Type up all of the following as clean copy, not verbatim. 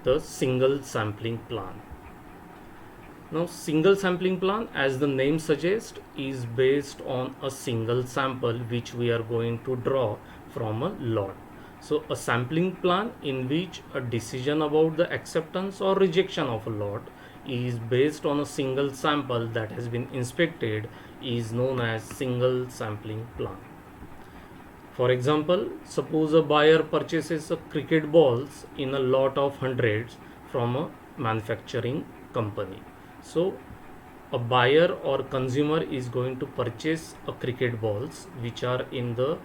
the single sampling plan. Now, single sampling plan, as the name suggests, is based on a single sample which we are going to draw from a lot. So, a sampling plan in which a decision about the acceptance or rejection of a lot is based on a single sample that has been inspected is known as single sampling plan. For example, suppose a buyer purchases a cricket balls in a lot of hundreds from a manufacturing company. So a buyer or consumer is going to purchase a cricket balls which are in the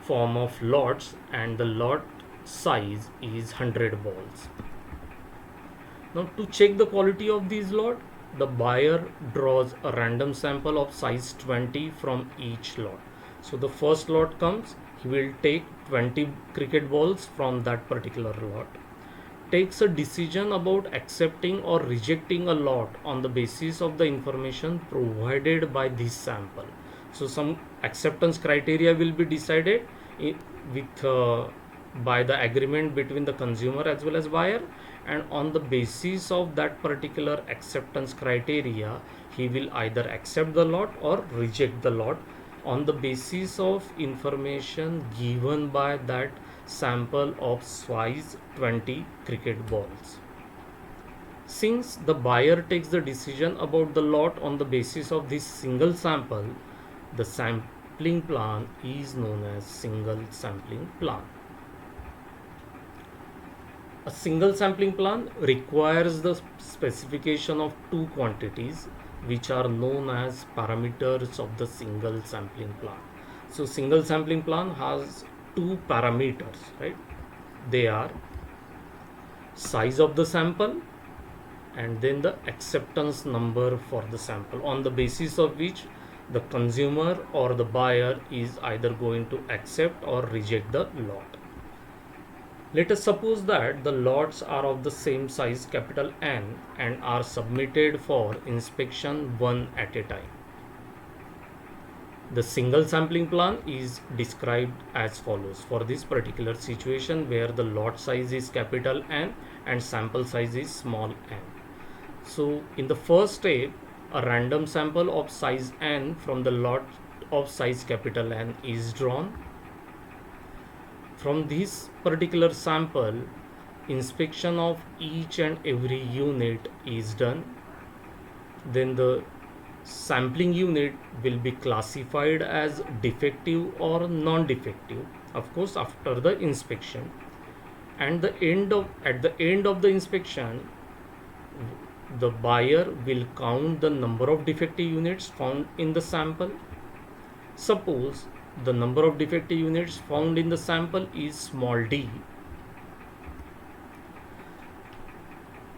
form of lots, and the lot size is 100 balls. Now to check the quality of these lot, the buyer draws a random sample of size 20 from each lot. So the first lot comes, he will take 20 cricket balls from that particular lot, takes a decision about accepting or rejecting a lot on the basis of the information provided by this sample. So some acceptance criteria will be decided with by the agreement between the consumer as well as buyer, and on the basis of that particular acceptance criteria he will either accept the lot or reject the lot on the basis of information given by that sample of size 20 cricket balls. Since the buyer takes the decision about the lot on the basis of this single sample, the sampling plan is known as single sampling plan. A single sampling plan requires the specification of two quantities which are known as parameters of the single sampling plan. So single sampling plan has two parameters, right? They are size of the sample and then the acceptance number for the sample, on the basis of which the consumer or the buyer is either going to accept or reject the lot. Let us suppose that the lots are of the same size capital N and are submitted for inspection one at a time. The single sampling plan is described as follows for this particular situation where the lot size is capital N and sample size is small n. So in the first step, a random sample of size n from the lot of size capital N is drawn. From this particular sample, inspection of each and every unit is done. Then the sampling unit will be classified as defective or non-defective, of course after the inspection. And at the end of the inspection, the buyer will count the number of defective units found in the sample. Suppose the number of defective units found in the sample is small d.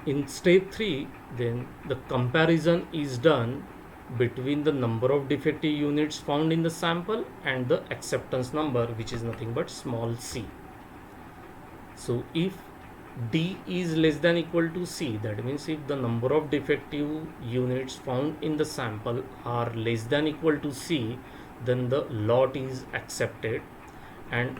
In step 3, then the comparison is done between the number of defective units found in the sample and the acceptance number, which is nothing but small c. So if d is less than equal to c, that means if the number of defective units found in the sample are less than equal to c, then the lot is accepted and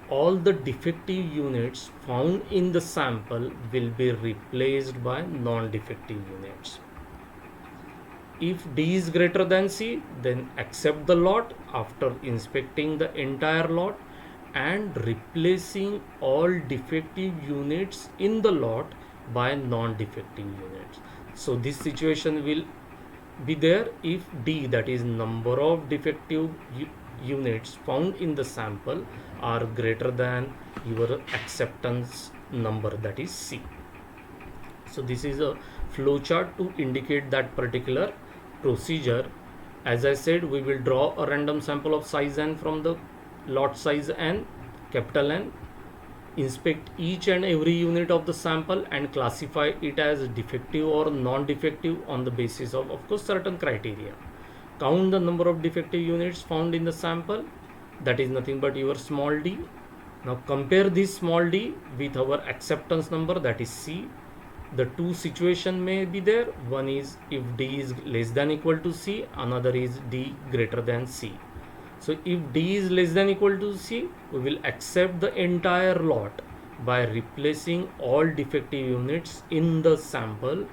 all the defective units found in the sample will be replaced by non-defective units. If d is greater than c, then accept the lot after inspecting the entire lot and replacing all defective units in the lot by non-defective units. So this situation will be there if d, that is number of defective units found in the sample, are greater than your acceptance number, that is c. So this is a flow chart to indicate that particular procedure. As I said, we will draw a random sample of size n from the lot size n, capital N, inspect each and every unit of the sample and classify it as defective or non-defective on the basis of course certain criteria. Count the number of defective units found in the sample, that is nothing but your small d. Now compare this small d with our acceptance number, that is c. The two situation may be there. One is if d is less than equal to c, another is d greater than c. So if d is less than equal to c, we will accept the entire lot by replacing all defective units in the sample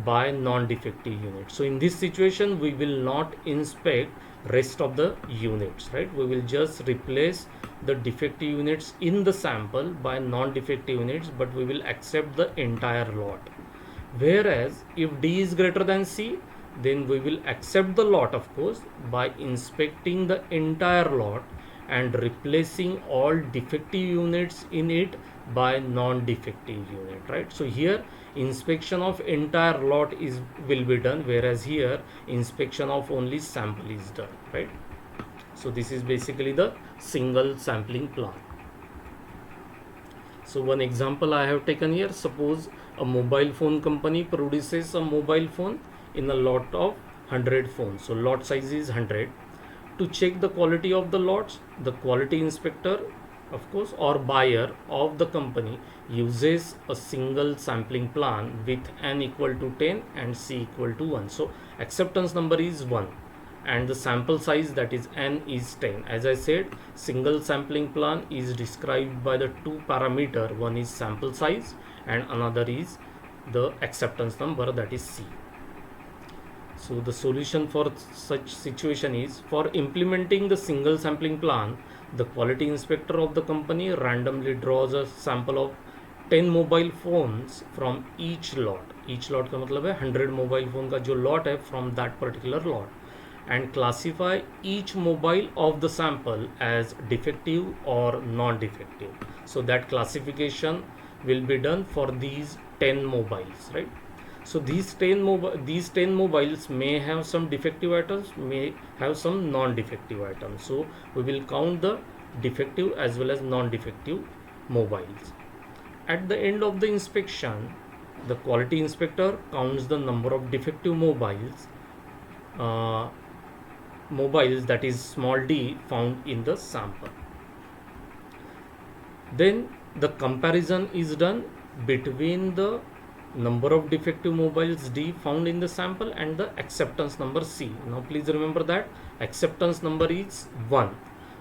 by non-defective units. So in this situation we will not inspect rest of the units, right? We will just replace the defective units in the sample by non-defective units, but we will accept the entire lot. Whereas if D is greater than C, then we will accept the lot, of course, by inspecting the entire lot and replacing all defective units in it by non-defective unit, right? So here inspection of entire lot will be done, whereas here inspection of only sample is done, right? So this is basically the single sampling plan. So one example I have taken here, suppose a mobile phone company produces a mobile phone in a lot of 100 phones. So lot size is 100. To check the quality of the lots, the quality inspector, of course, or buyer of the company uses a single sampling plan with n equal to 10 and c equal to 1. So acceptance number is 1 and the sample size, that is n, is 10. As I said, single sampling plan is described by the two parameter. One is sample size and another is the acceptance number, that is c. So the solution for such situation is, for implementing the single sampling plan, the quality inspector of the company randomly draws a sample of 10 mobile phones from each lot का मतलब है 100 mobile phone का जो lot है from that particular lot, and classify each mobile of the sample as defective और non defective. So that classification will be done for these 10 mobiles, right? So these 10 mobiles may have some defective items, may have some non-defective items. So we will count the defective as well as non-defective mobiles. At the end of the inspection, the quality inspector counts the number of defective mobiles, that is small d, found in the sample. Then the comparison is done between the number of defective mobiles D found in the sample and the acceptance number C. Now please remember that acceptance number is 1.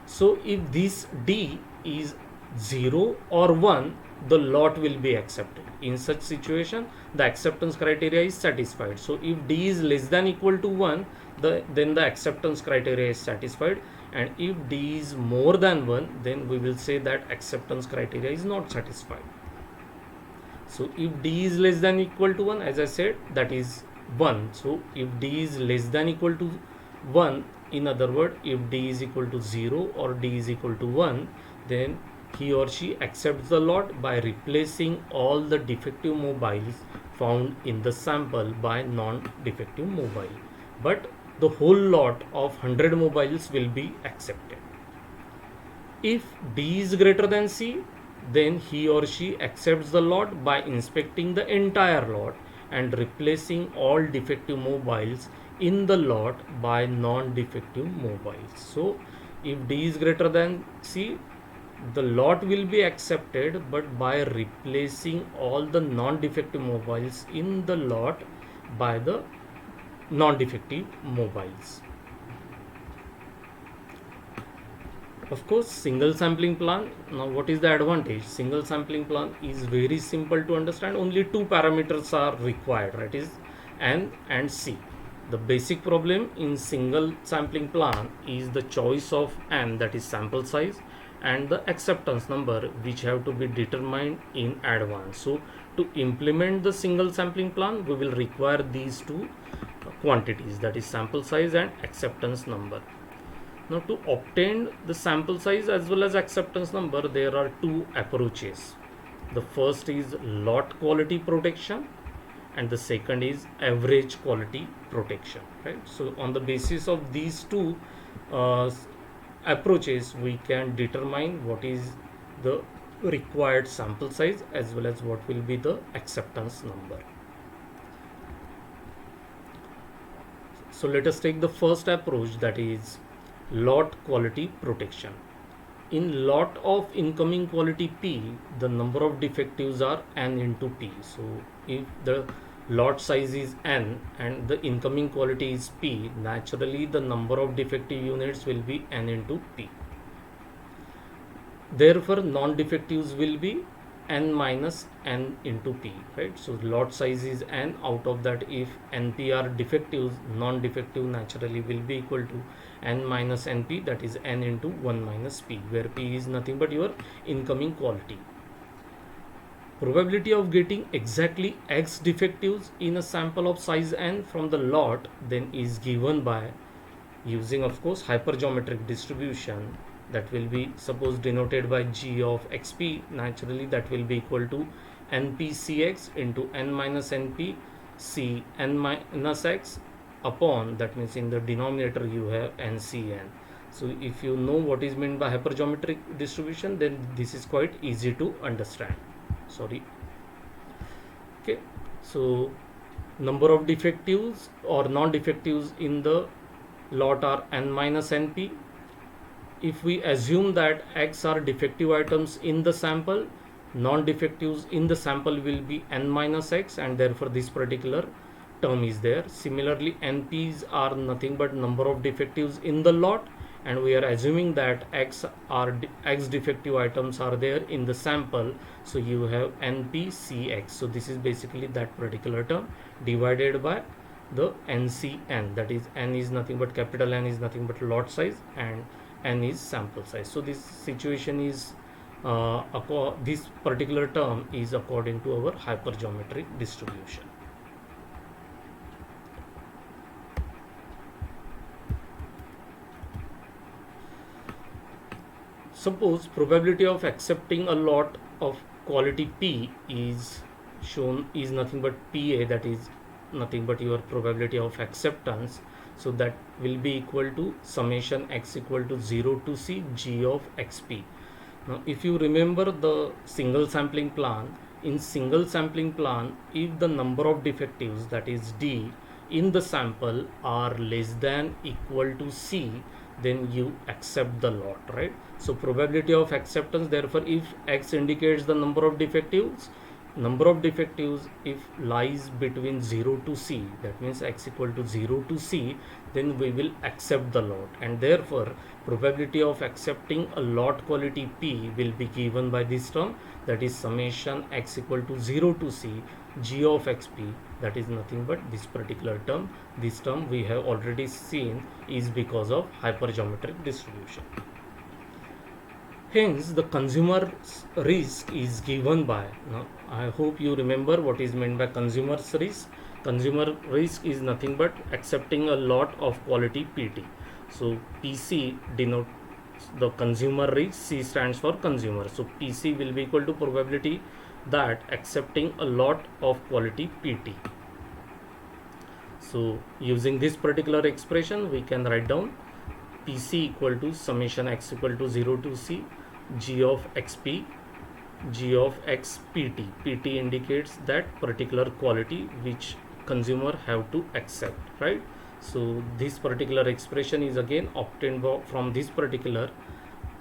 So if this D is 0 or 1, the lot will be accepted. In such situation, the acceptance criteria is satisfied. So if D is less than equal to 1, then the acceptance criteria is satisfied, and if D is more than 1, then we will say that acceptance criteria is not satisfied. So if D is less than equal to 1, as I said, that is 1. So if D is less than equal to 1, in other words, if D is equal to 0 or D is equal to 1, then he or she accepts the lot by replacing all the defective mobiles found in the sample by non-defective mobile. But the whole lot of 100 mobiles will be accepted. If D is greater than C, then he or she accepts the lot by inspecting the entire lot and replacing all defective mobiles in the lot by non-defective mobiles. So if D is greater than C, the lot will be accepted, but by replacing all the non-defective mobiles in the lot by the non-defective mobiles. Of course, single sampling plan. Now what is the advantage? Single sampling plan is very simple to understand. Only two parameters are required, that is N and C. The basic problem in single sampling plan is the choice of N, that is sample size, and the acceptance number, which have to be determined in advance. So to implement the single sampling plan, we will require these two quantities, that is sample size and acceptance number. Now to obtain the sample size as well as acceptance number, there are two approaches. The first is lot quality protection and the second is average quality protection, right? So on the basis of these two approaches, we can determine what is the required sample size as well as what will be the acceptance number. So let us take the first approach, that is lot quality protection. In lot of incoming quality P, the number of defectives are N into P. So if the lot size is N and the incoming quality is P, naturally the number of defective units will be N into P. Therefore non-defectives will be n minus n into p, right? So lot size is n. Out of that, if np are defectives, non-defective naturally will be equal to n minus np, that is n into 1 minus p, where p is nothing but your incoming quality. Probability of getting exactly x defectives in a sample of size n from the lot then is given by using, of course, hypergeometric distribution, that will be suppose denoted by g of xp. Naturally that will be equal to npcx into n minus np c n minus x upon, that means in the denominator you have ncn. So if you know what is meant by hypergeometric distribution, then this is quite easy to understand. Sorry. Okay, so number of defectives or non-defectives in the lot are n minus np. If we assume that x are defective items in the sample, non-defectives in the sample will be n minus x, and therefore this particular term is there. Similarly, np's are nothing but number of defectives in the lot, and we are assuming that x defective items are there in the sample, so you have npcx. So this is basically that particular term divided by the ncn, that is n is nothing but capital N is nothing but lot size and n is sample size. So this situation is this particular term is according to our hypergeometric distribution. Suppose probability of accepting a lot of quality P is shown is nothing but PA, that is nothing but your probability of acceptance. So that will be equal to summation x equal to 0 to c g of xp. Now if you remember the single sampling plan, in single sampling plan, if the number of defectives, that is d, in the sample are less than equal to c, then you accept the lot, right? So probability of acceptance, therefore if x indicates the number of defectives if lies between 0 to c, that means x equal to 0 to c, then we will accept the lot, and therefore probability of accepting a lot quality P will be given by this term, that is summation x equal to 0 to c g of xp, that is nothing but this particular term. This term we have already seen is because of hypergeometric distribution. Hence the consumer's risk is given by, now I hope you remember what is meant by consumer's risk. Consumer risk is nothing but accepting a lot of quality PT. So PC denotes the consumer risk, C stands for consumer. So PC will be equal to probability that accepting a lot of quality PT. So using this particular expression we can write down PC equal to summation x equal to 0 to c g of xp g of xpt. pt indicates that particular quality which consumer have to accept, right? So this particular expression is again obtained from this particular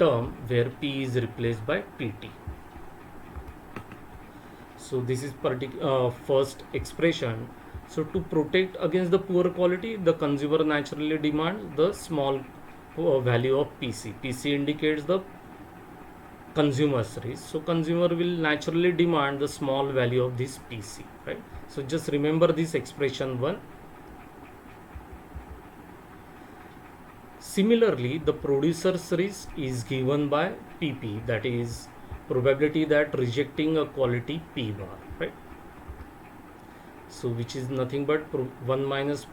term where p is replaced by pt. So this is first expression. So to protect against the poor quality, the consumer naturally demands the small value of PC. PC indicates the consumer's risk, so consumer will naturally demand the small value of this PC, right? So just remember this expression 1. Similarly, the producer's risk is given by PP, that is probability that rejecting a quality P bar, right? So which is nothing but 1 minus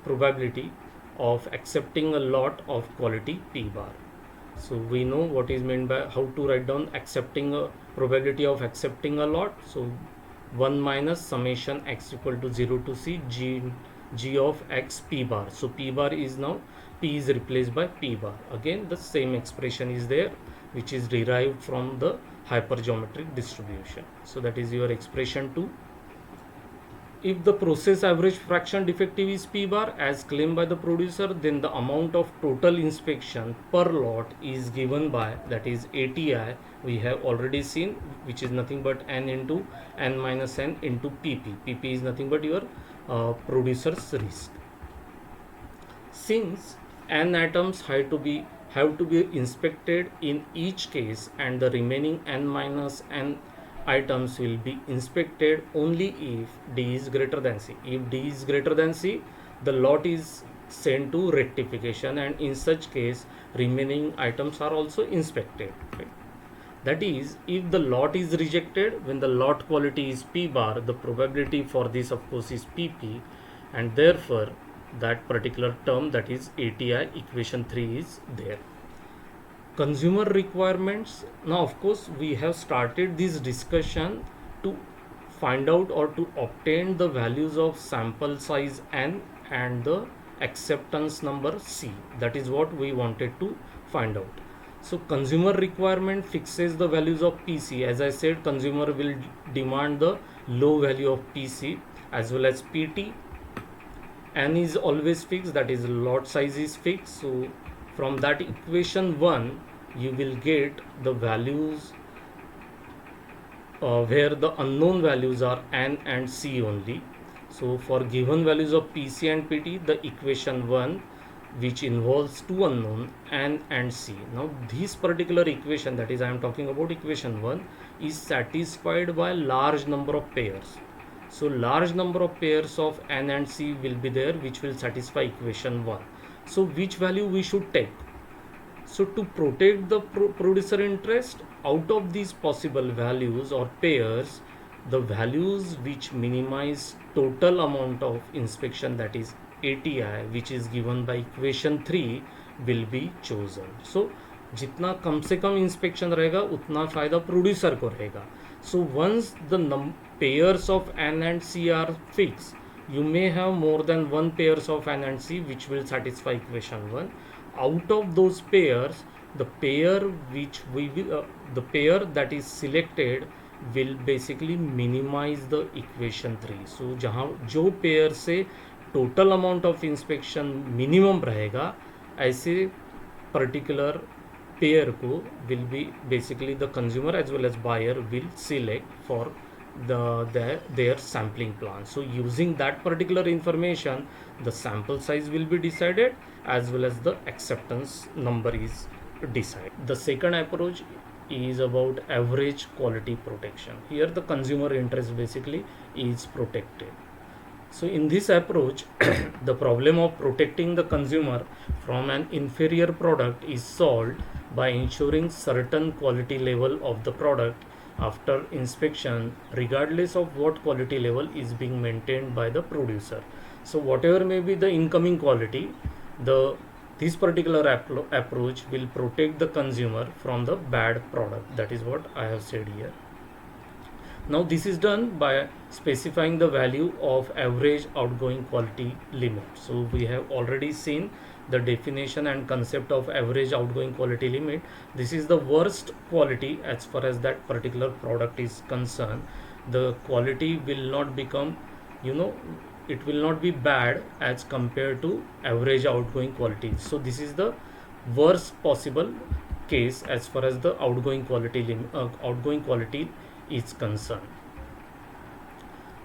probability of accepting a lot of quality P bar. So we know what is meant by how to write down accepting a probability of accepting a lot. So 1 minus summation x equal to 0 to c g of x p bar. So p bar is now p is replaced by p bar. Again the same expression is there which is derived from the hypergeometric distribution. So that is your expression 2. If the process average fraction defective is P bar as claimed by the producer, then the amount of total inspection per lot is given by, that is ATI, we have already seen, which is nothing but n into n minus n into PP. PP is nothing but your producer's risk. Since n atoms have to be inspected in each case and the remaining n minus n items will be inspected only if D is greater than C. If D is greater than C, the lot is sent to rectification, and in such case remaining items are also inspected, right? That is, if the lot is rejected when the lot quality is P bar, the probability for this of course is PP, and therefore that particular term, that is ATI, equation 3 is there. Consumer requirements. Now of course we have started this discussion to find out or to obtain the values of sample size N and the acceptance number C. That is what we wanted to find out. So consumer requirement fixes the values of PC. As I said, consumer will demand the low value of PC as well as PT. N is always fixed, that is lot size is fixed. So from that equation 1 you will get the values where the unknown values are N and C only. So for given values of PC and PT, the equation 1 which involves two unknown N and C. Now this particular equation, that is I am talking about equation 1, is satisfied by large number of pairs. So large number of pairs of N and C will be there which will satisfy equation 1. So which value we should take? So to protect the producer interest, out of these possible values or pairs, the values which minimize total amount of inspection, that is ATI, which is given by equation 3, will be chosen. So जितना कम से कम inspection रहेगा उतना फायदा producer को रहेगा. So once the pairs of N and C are fixed, you may have more than one pairs of N and C which will satisfy equation 1. Out of those pairs, the pair which we will the pair that is selected will basically minimize the equation 3. So जहाँ जो pair से total amount of inspection minimum रहेगा, ऐसे particular pair को will be basically the consumer as well as buyer will select for their sampling plan. So using that particular information, the sample size will be decided as well as the acceptance number is decided. The second approach is about average quality protection. Here the consumer interest basically is protected. So in this approach the problem of protecting the consumer from an inferior product is solved by ensuring certain quality level of the product after inspection, regardless of what quality level is being maintained by the producer. So whatever may be the incoming quality, this particular approach will protect the consumer from the bad product. That is what I have said here. Now this is done by specifying the value of average outgoing quality limit. So we have already seen the definition and concept of average outgoing quality limit. This is the worst quality as far as that particular product is concerned. The quality will not become, it will not be bad as compared to average outgoing quality. So this is the worst possible case as far as the outgoing quality is concerned.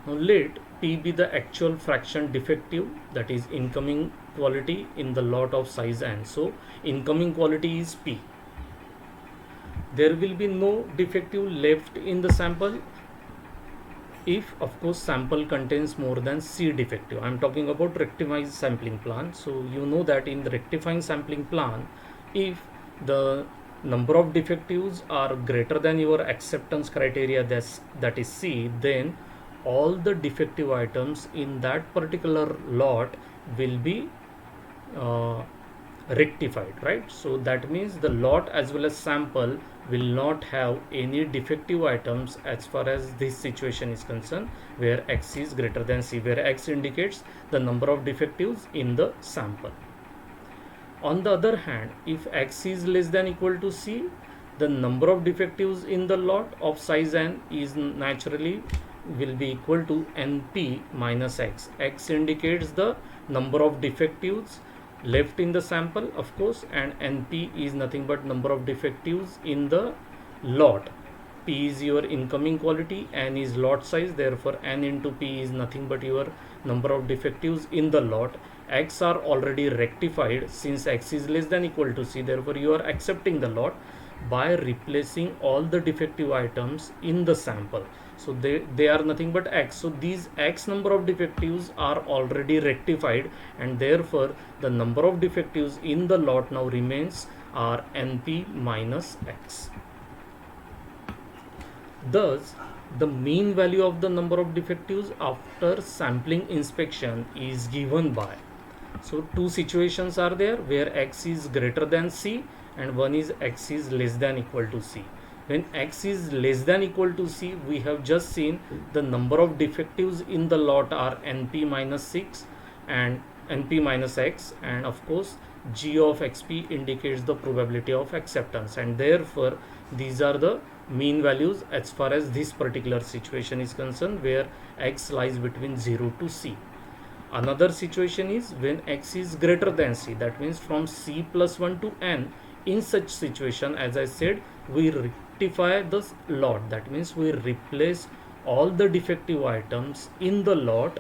Now let P be the actual fraction defective, that is incoming quality in the lot of size N. So incoming quality is P. There will be no defective left in the sample if of course sample contains more than C defective. I am talking about rectified sampling plan. So you know that in the rectifying sampling plan, if the number of defectives are greater than your acceptance criteria, that is C, then all the defective items in that particular lot will be rectified, right? So that means the lot as well as sample will not have any defective items as far as this situation is concerned, where X is greater than C, where X indicates the number of defectives in the sample. On the other hand, if X is less than equal to C, the number of defectives in the lot of size N is naturally will be equal to NP minus X. X indicates the number of defectives left in the sample, of course, and NP is nothing but number of defectives in the lot. P is your incoming quality, N is lot size, therefore N into P is nothing but your number of defectives in the lot. X are already rectified since X is less than equal to C, therefore you are accepting the lot. by replacing all the defective items in the sample. So they are nothing but x. So these x number of defectives are already rectified, and therefore the number of defectives in the lot now remains are np minus x. Thus, the mean value of the number of defectives after sampling inspection is given by, so two situations are there where x is greater than c and one is x is less than equal to c. When x is less than equal to c, we have just seen the number of defectives in the lot are np minus 6 and np minus x, and of course g of xp indicates the probability of acceptance, and therefore these are the mean values as far as this particular situation is concerned, where x lies between 0 to c. Another situation is when x is greater than c, that means from c plus 1 to n. In such situation, as I said, we rectify the lot, that means we replace all the defective items in the lot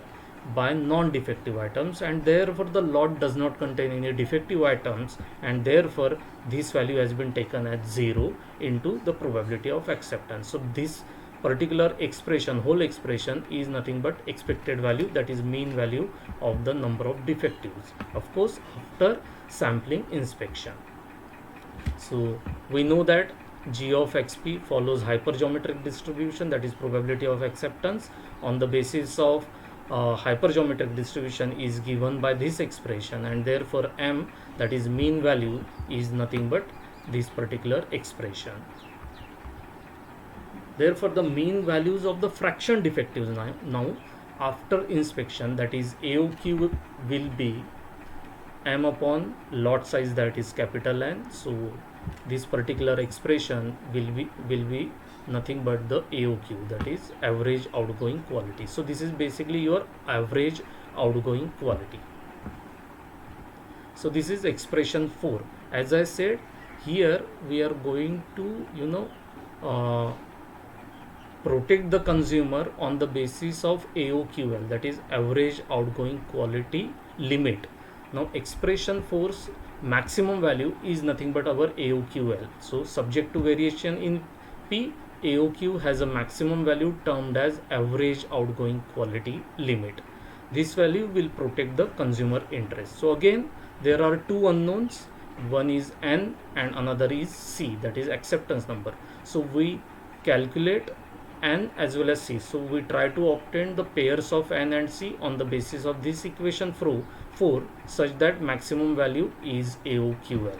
by non-defective items, and therefore the lot does not contain any defective items, and therefore this value has been taken as 0 into the probability of acceptance. So this particular expression, whole expression, is nothing but expected value, that is mean value of the number of defectives, of course after sampling inspection. So we know that g of xp follows hypergeometric distribution, that is probability of acceptance on the basis of hypergeometric distribution is given by this expression, and therefore m, that is mean value, is nothing but this particular expression. Therefore the mean values of the fraction defectives now after inspection, that is AOQ, will be m upon lot size, that is capital N. So this particular expression will be nothing but the AOQ, that is average outgoing quality. So this is basically your average outgoing quality. So this is expression 4. As I said, here we are going to protect the consumer on the basis of AOQL, that is average outgoing quality limit. Now expression 4's maximum value is nothing but our AOQL. So subject to variation in P, AOQ has a maximum value termed as average outgoing quality limit. This value will protect the consumer interest. So again, there are two unknowns, one is N and another is C, that is acceptance number. So we calculate N as well as C. So we try to obtain the pairs of N and C on the basis of this equation 4 such that maximum value is AOQL.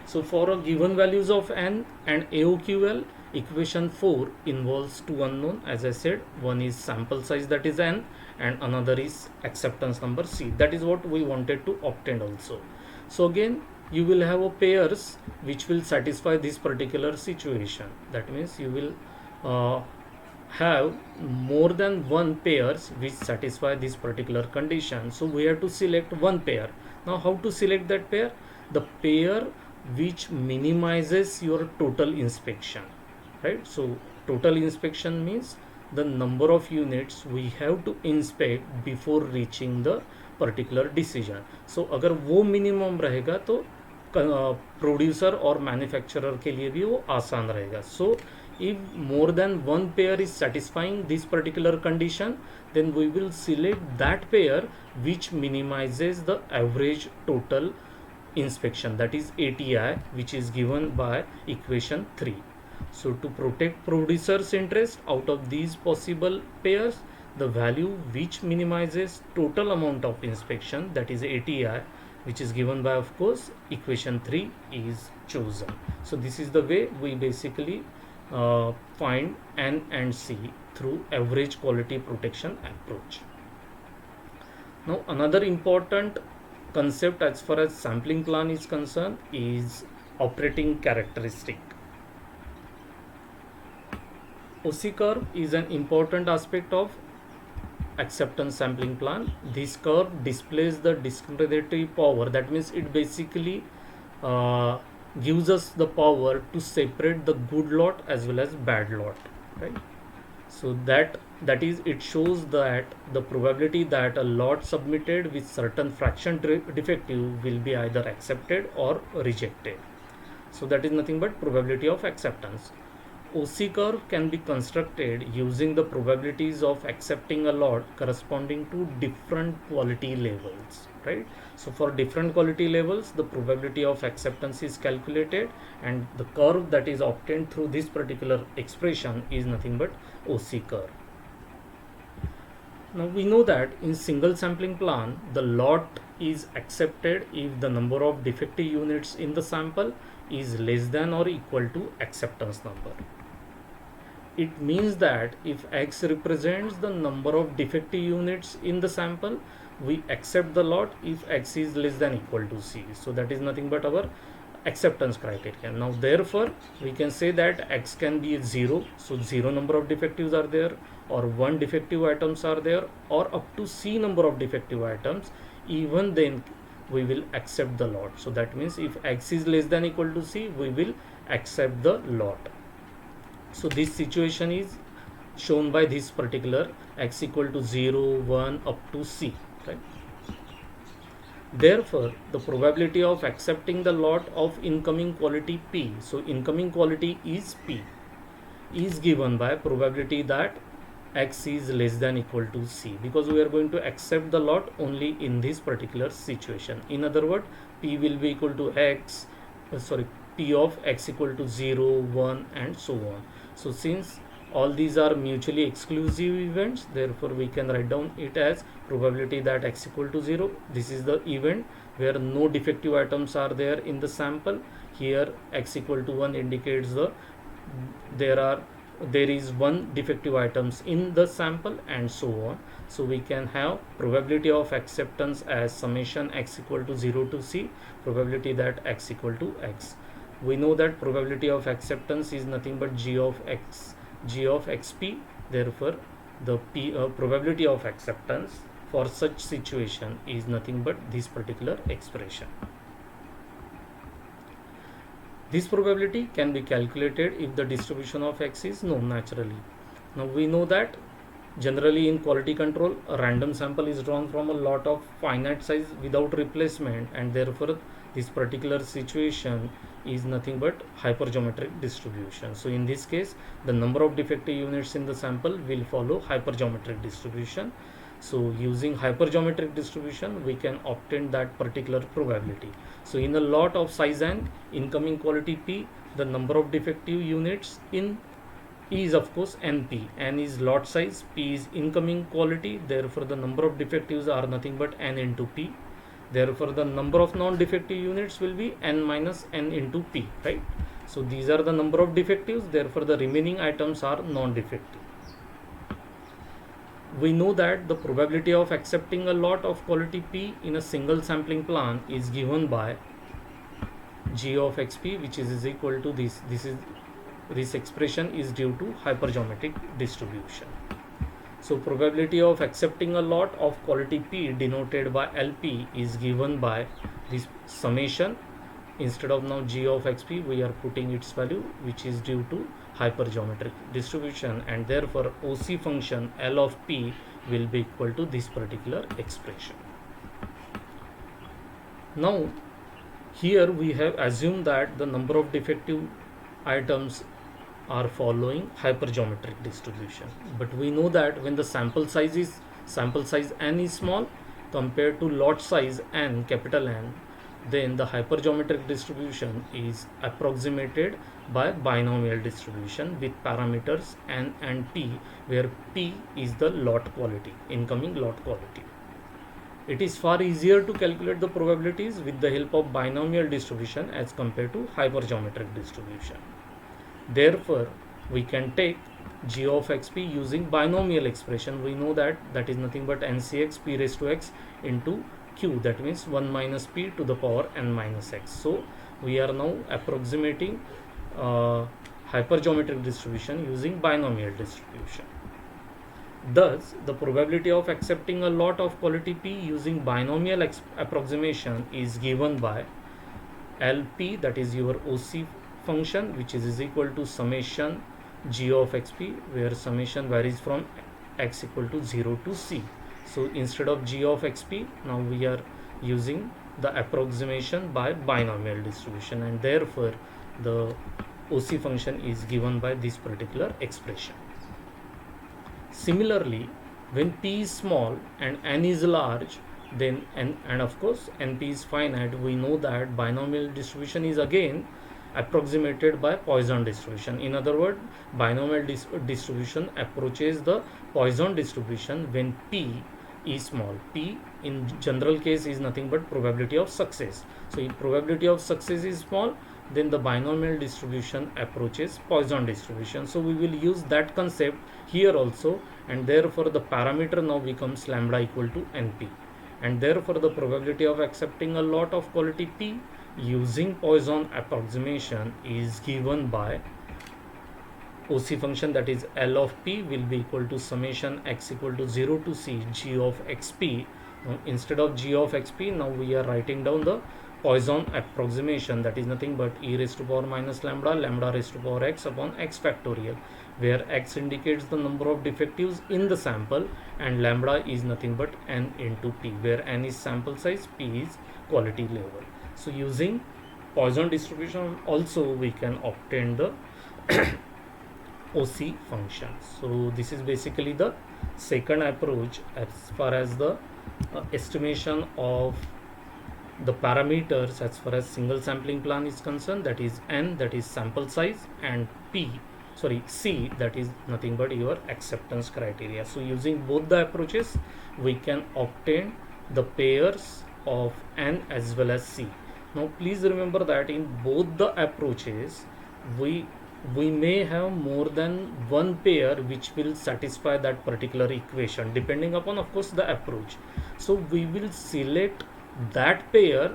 So for a given values of N and AOQL, equation 4 involves two unknown. As I said, one is sample size, that is N, and another is acceptance number C. That is what we wanted to obtain also. So again, you will have a pairs which will satisfy this particular situation. That means you will have more than one pairs which satisfy this particular condition. So we have to select one pair. Now how to select that pair? The pair which minimizes your total inspection, right? So total inspection means the number of units we have to inspect before reaching the particular decision. So अगर वो minimum रहेगा तो producer और manufacturer के लिए भी वो आसान रहेगा. So if more than one pair is satisfying this particular condition, then we will select that pair which minimizes the average total inspection, that is ATI, which is given by equation 3. So to protect producer's interest, out of these possible pairs, the value which minimizes total amount of inspection, that is ATI, which is given by, of course, equation 3, is chosen. So this is the way we basically find N and C through average quality protection approach. Now another important concept as far as sampling plan is concerned is operating characteristic. OC curve is an important aspect of acceptance sampling plan. This curve displays the discriminatory power, that means it basically gives us the power to separate the good lot as well as bad lot, right? So that is, it shows that the probability that a lot submitted with certain fraction defective will be either accepted or rejected. So that is nothing but probability of acceptance. OC curve can be constructed using the probabilities of accepting a lot corresponding to different quality levels, right? So for different quality levels, the probability of acceptance is calculated, and the curve that is obtained through this particular expression is nothing but OC curve. Now we know that in single sampling plan, the lot is accepted if the number of defective units in the sample is less than or equal to acceptance number. It means that if X represents the number of defective units in the sample, we accept the lot if X is less than equal to C. So that is nothing but our acceptance criteria. Now therefore we can say that X can be 0, so 0 number of defectives are there, or 1 defective items are there, or up to C number of defective items. Even then we will accept the lot. So that means if X is less than equal to C, we will accept the lot. So this situation is shown by this particular X equal to 0, 1 up to C, right? Therefore the probability of accepting the lot of incoming quality P, so incoming quality is P, is given by probability that X is less than equal to C, because we are going to accept the lot only in this particular situation. In other words, P will be equal to X, P of X equal to 0, 1 and so on. So since all these are mutually exclusive events, therefore we can write down it as probability that X equal to 0. This is the event where no defective items are there in the sample. Here X equal to 1 indicates there is one defective items in the sample and so on. So we can have probability of acceptance as summation X equal to 0 to C, probability that X equal to X. We know that probability of acceptance is nothing but G of xp. Therefore the probability of acceptance for such situation is nothing but this particular expression. This probability can be calculated if the distribution of X is known naturally. Now we know that generally in quality control, a random sample is drawn from a lot of finite size without replacement, and therefore this particular situation is nothing but hypergeometric distribution. So in this case, the number of defective units in the sample will follow hypergeometric distribution. So using hypergeometric distribution, we can obtain that particular probability. So in a lot of size n, incoming quality P, the number of defective units in is of course NP. N is lot size, P is incoming quality, therefore the number of defectives are nothing but N into P. Therefore the number of non-defective units will be N minus N into P, right? So these are the number of defectives, therefore the remaining items are non-defective. We know that the probability of accepting a lot of quality P in a single sampling plan is given by G of xp, which is equal to this expression is due to hypergeometric distribution. So probability of accepting a lot of quality P denoted by LP is given by this summation. Instead of now G of xp, we are putting its value, which is due to hypergeometric distribution, and therefore OC function L of P will be equal to this particular expression. Now here we have assumed that the number of defective items are following hypergeometric distribution, but we know that when the sample size n is small compared to lot size n, capital N, then the hypergeometric distribution is approximated by binomial distribution with parameters n and p, where p is the lot quality, incoming lot quality. It is far easier to calculate the probabilities with the help of binomial distribution as compared to hypergeometric distribution. Therefore we can take G of xp using binomial expression. We know that is nothing but ncx p raised to x into q, that means 1 minus p to the power n minus x. So we are now approximating hypergeometric distribution using binomial distribution. Thus the probability of accepting a lot of quality P using binomial approximation is given by LP, that is your OC function, which is equal to summation G of xp, where summation varies from x equal to 0 to c. So instead of G of xp, now we are using the approximation by binomial distribution, and therefore the OC function is given by this particular expression. Similarly, when p is small and n is large, then and of course np is finite, we know that binomial distribution is again approximated by Poisson distribution. In other words, binomial distribution approaches the Poisson distribution when p is small. P in general case is nothing but probability of success. So if probability of success is small, then the binomial distribution approaches Poisson distribution. So we will use that concept here also, and therefore the parameter now becomes lambda equal to np, and therefore the probability of accepting a lot of quality p using Poisson approximation is given by OC function, that is L of p will be equal to summation x equal to 0 to c g of xp. Now, instead of g of xp, now we are writing down the Poisson approximation, that is nothing but e raised to power minus lambda, lambda raised to power x upon x factorial, where x indicates the number of defectives in the sample and lambda is nothing but n into p, where n is sample size, p is quality level. So using Poisson distribution also we can obtain the OC function. So this is basically the second approach as far as the estimation of the parameters as far as single sampling plan is concerned, that is n, that is sample size, and c, that is nothing but your acceptance criteria. So using both the approaches we can obtain the pairs of n as well as c. Now please remember that in both the approaches we may have more than one pair which will satisfy that particular equation, depending upon of course the approach. So we will select that pair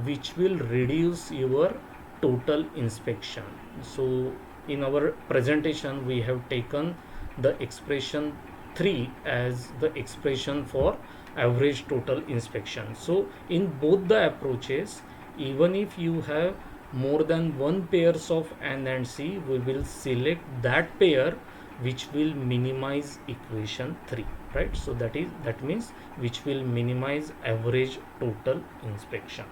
which will reduce your total inspection. So in our presentation we have taken the expression 3 as the expression for average total inspection. So in both the approaches, even if you have more than one pairs of n and c, we will select that pair which will minimize equation 3, right? So that means which will minimize average total inspection.